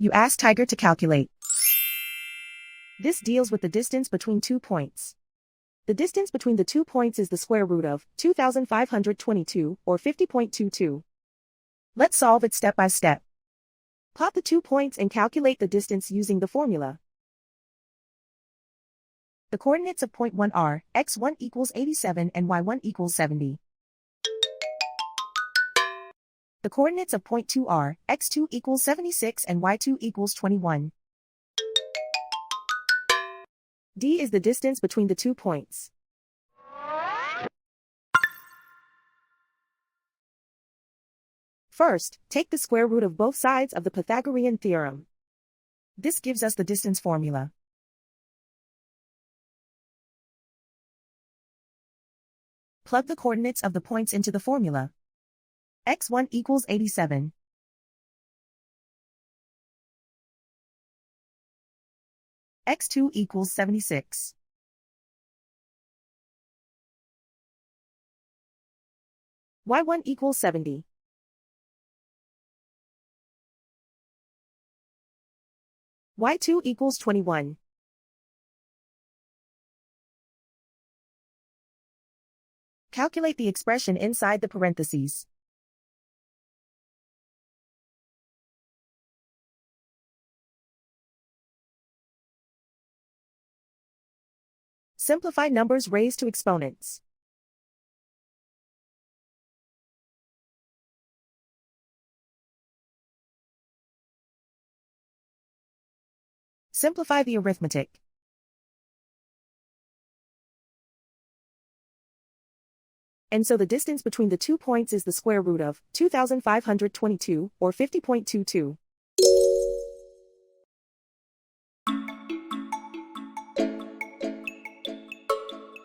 You ask Tiger to calculate. This deals with the distance between 2 points. The distance between the 2 points is the square root of 2,522, or 50.22. Let's solve it step by step. Plot the 2 points and calculate the distance using the formula. The coordinates of point 1 are x1 equals 87 and y1 equals 70. The coordinates of point 2 are x2 equals 76 and y2 equals 21. D is the distance between the 2 points. First, take the square root of both sides of the Pythagorean theorem. This gives us the distance formula. Plug the coordinates of the points into the formula. x1 equals 87. x2 equals 76. y1 equals 70. y2 equals 21. Calculate the expression inside the parentheses. Simplify numbers raised to exponents. Simplify the arithmetic. And so the distance between the 2 points is the square root of 2,522, or 50.22.